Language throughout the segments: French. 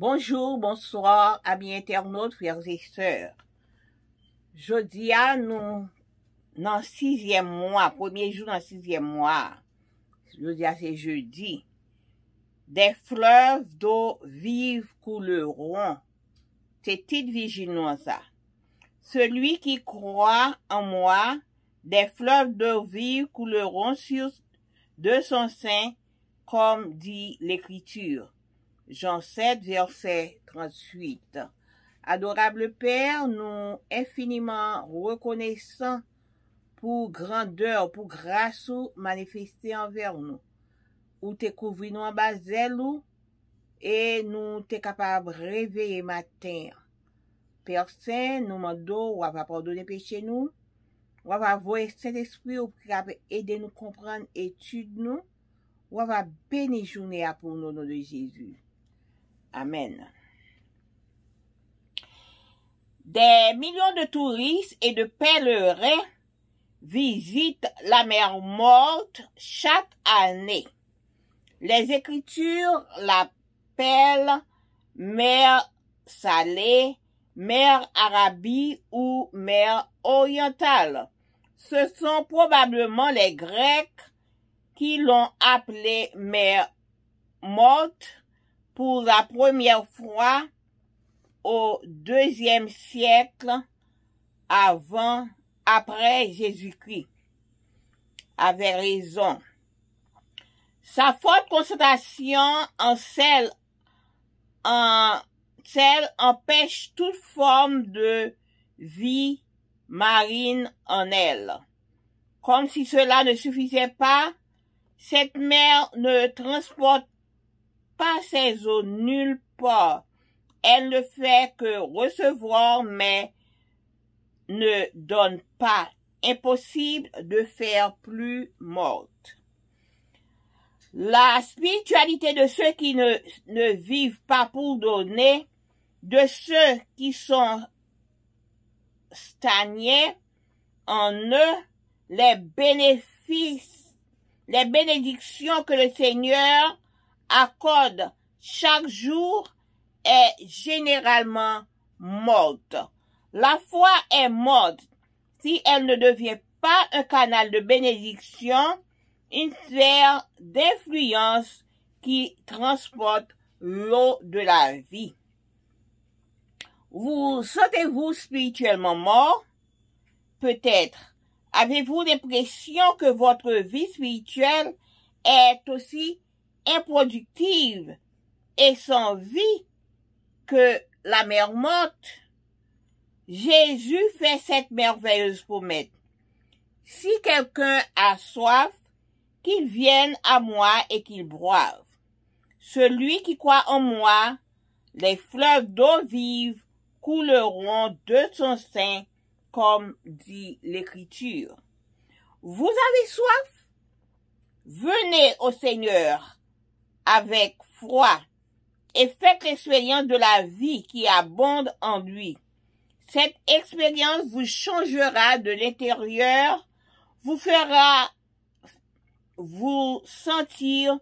Bonjour, bonsoir, amis internautes, frères et sœurs. Jodia, nous, dans 6e mois, premier jour dans 6e mois, jodia c'est jeudi, des fleuves d'eau vive couleront. C'est titre vigile ça. Celui qui croit en moi, des fleuves d'eau vive couleront de son sein, comme dit l'Écriture. Jean 7, verset 38. Adorable Père, nous infiniment reconnaissants pour grandeur, pour grâce manifestée envers nous. Ou te couvrir nous en bas et nous te capable de réveiller matin. Père Saint, nous demandons, ou va pardonner péché nous, ou va voir Saint-Esprit pour aider nous comprendre étude nous, ou va bénir journée pour nous au nom de Jésus. Amen. Des millions de touristes et de pèlerins visitent la mer Morte chaque année. Les Écritures l'appellent mer Salée, mer Arabie ou mer Orientale. Ce sont probablement les Grecs qui l'ont appelée mer Morte pour la première fois au IIe siècle après Jésus-Christ. Avait raison. Sa forte concentration en sel empêche toute forme de vie marine en elle. Comme si cela ne suffisait pas, cette mer ne transporte pas ses eaux nulle part. Elle ne fait que recevoir, mais ne donne pas. Impossible de faire plus morte. La spiritualité de ceux qui ne vivent pas pour donner, de ceux qui sont stagnés en eux, les bénédictions que le Seigneur accorde chaque jour est généralement morte. La foi est morte si elle ne devient pas un canal de bénédiction, une sphère d'influence qui transporte l'eau de la vie. Vous sentez-vous spirituellement mort? Peut-être. Avez-vous l'impression que votre vie spirituelle est aussi improductive et sans vie que la mer Morte? Jésus fait cette merveilleuse promesse. Si quelqu'un a soif, qu'il vienne à moi et qu'il boive. Celui qui croit en moi, les fleuves d'eau vive couleront de son sein, comme dit l'Écriture. Vous avez soif? Venez au Seigneur avec foi et faites l'expérience de la vie qui abonde en lui. Cette expérience vous changera de l'intérieur, vous fera vous sentir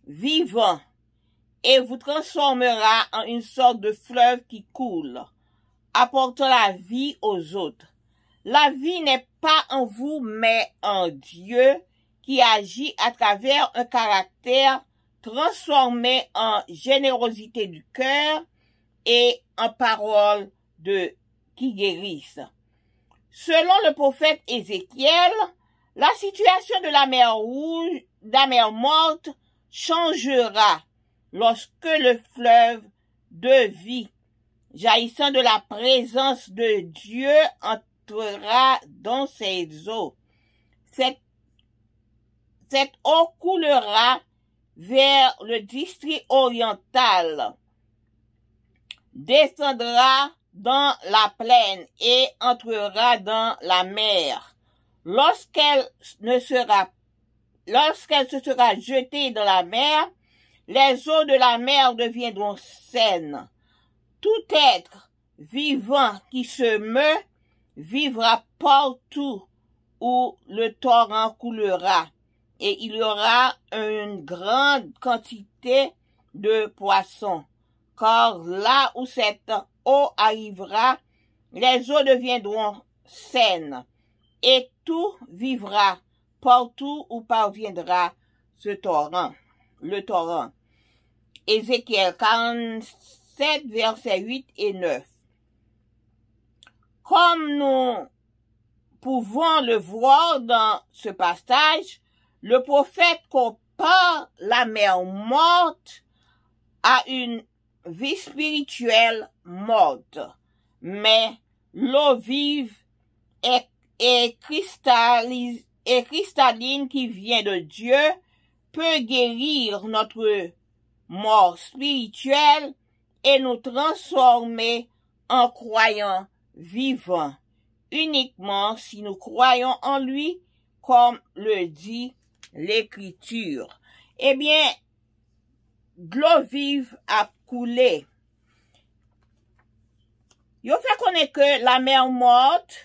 vivant et vous transformera en une sorte de fleuve qui coule, apportant la vie aux autres. La vie n'est pas en vous, mais en Dieu qui agit à travers un caractère transformé en générosité du cœur et en paroles qui guérissent. Selon le prophète Ézéchiel, la situation de la mer Morte changera lorsque le fleuve de vie, jaillissant de la présence de Dieu, entrera dans ses eaux. Cette eau coulera vers le district oriental, descendra dans la plaine et entrera dans la mer. Lorsqu'elle se sera jetée dans la mer, les eaux de la mer deviendront saines. Tout être vivant qui se meut vivra partout où le torrent coulera, et il y aura une grande quantité de poissons. Car là où cette eau arrivera, les eaux deviendront saines, et tout vivra partout où parviendra ce torrent, le torrent. Ézéchiel 47, versets 8 et 9. Comme nous pouvons le voir dans ce passage, le prophète compare la mer morte à une vie spirituelle morte, mais l'eau vive et cristalline qui vient de Dieu peut guérir notre mort spirituelle et nous transformer en croyants vivants, uniquement si nous croyons en lui, comme le dit l'Écriture. Eh bien, de l'eau vive a coulé. Yo fait connaître que la mer morte,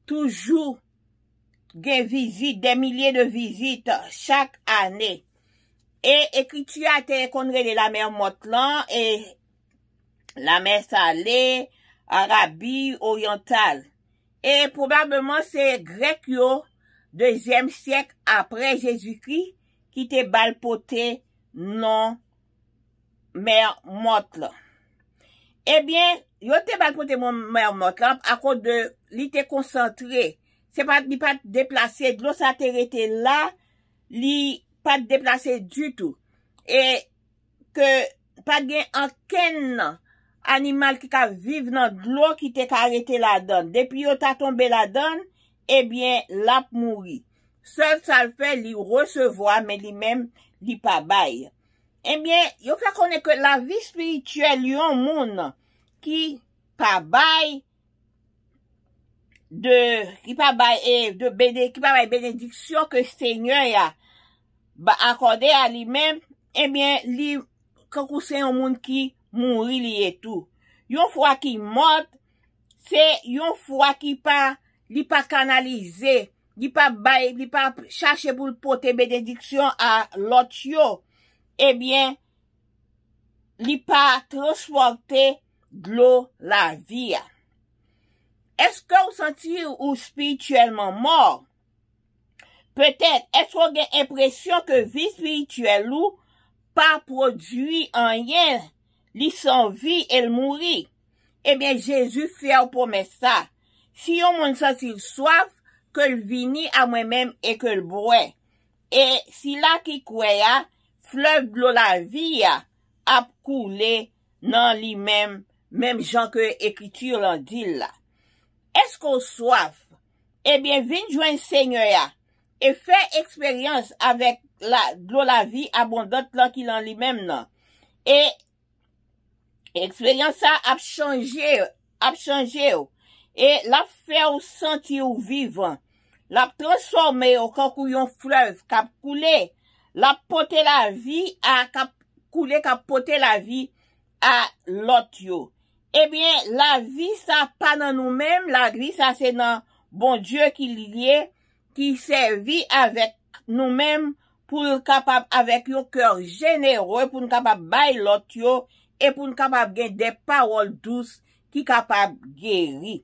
toujours, gen visite, des milliers de visites chaque année. Et Écriture a été connaître la mer morte là, et la mer salée, Arabie orientale. Et probablement c'est grec yo, 2e siècle après Jésus-Christ, qui te balpoté non mer morte là. Eh bien, yo te balpoté mon mer morte là, à cause de, li te concentré. C'est pas, li pas déplacé, de l'eau ça te rete là, li pas déplacé du tout. Et que, pas gen aucun animal qui ka vive dans de l'eau qui te ka arrêté la donne. Depuis yo ta tombé la donne, eh bien, l'a mouri. Seul ça le fait, li recevoir, mais li même, li pas bail. Eh bien, yo fait connaître que la vie spirituelle, yon moun qui pas bail qui pas bail bénédiction que Seigneur a accordé à lui-même, eh bien, li, quand c'est un monde qui mourit li et tout. Yon fois qui mort, c'est yon fois qui pas, li pas canalisé, li pas chercher pour porter bénédiction à l'autre yo. Eh bien, li pas transporter de l'eau la vie. Est-ce que vous sentez ou spirituellement mort? Peut-être, est-ce que vous avez l'impression que vie spirituelle ou pas produit en rien, li sans vie et le mourir? Eh bien, Jésus fait une promesse ça. Si on moun sentit soif, que le vini à moi-même et que le boit. Et si là qui croit, fleuve de l'eau la vie a coulé dans lui-même, même gens que l'écriture l'en dit là. Est-ce qu'on soif? Eh bien, viens joindre Seigneur et fait expérience avec de l'eau la vie abondante là qu'il en lui-même là. Et expérience ça a changé. Et l'a fait ou sentir ou vivant. L'a transformé au cancouillon fleuve cap coulé. L'a porté la vie à cap coulé cap porté la vie à l'autre yo. Eh bien, la vie ça pas dans nous-mêmes, la vie ça c'est dans bon Dieu qui lié, qui servit avec nous-mêmes pour nous capable avec un cœur généreux pour nous capable bailler l'autre yo et pour nous capable gagner des paroles douces qui capable guérir.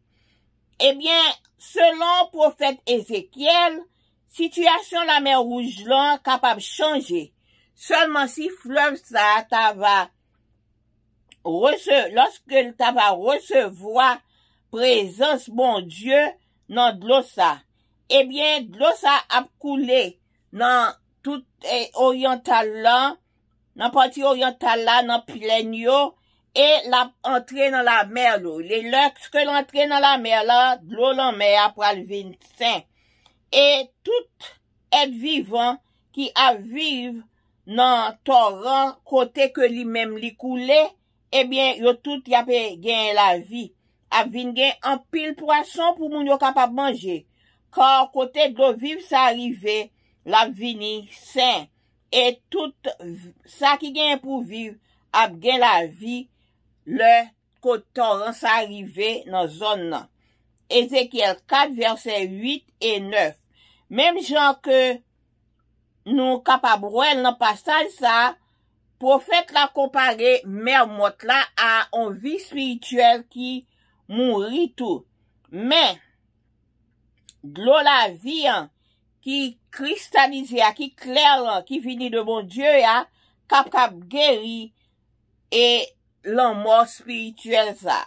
Eh bien, selon prophète Ézéchiel, situation la mer Rouge là capable changer. Seulement si fleuve ça ta va lorsque ta va recevoir présence bon Dieu dans de l'eau ça. Eh bien, de l'eau ça a coulé dans tout oriental là, dans partie orientale là, dans plaine yo, et l'a entré dans la mer l'eau. Les lorsque l'entrée dans la mer là, de l'eau la mer après le 25. Et tout être vivant qui a vive dans torrent côté que lui-même li coulé, eh bien, yo tout y a gagné la vie. A vin gen en pile poisson pour moun yo capable manger. Car côté de l'eau vive ça arrivé, la vini sain. Et tout ça qui gagne pour vivre a gagné la vie le torrent ça arrivé dans zone là. Ézéchiel 4 versets 8 et 9. Même gens que nous capables dans passage ça prophète l'a comparé mère morte là à une vie spirituelle qui mourit tout. Mais, de l'eau la vie, qui cristallisé, qui clair, qui vient de bon Dieu, cap guéri, et l'amour spirituel ça.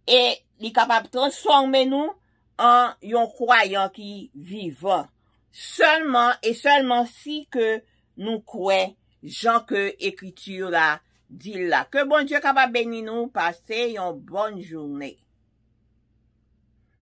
Et, il est capable de transformer nous en un croyant qui vivant. Seulement et seulement si que nous croyons, Jean que écriture là, dit là. Que bon Dieu capable bénir nous, passer une bonne journée.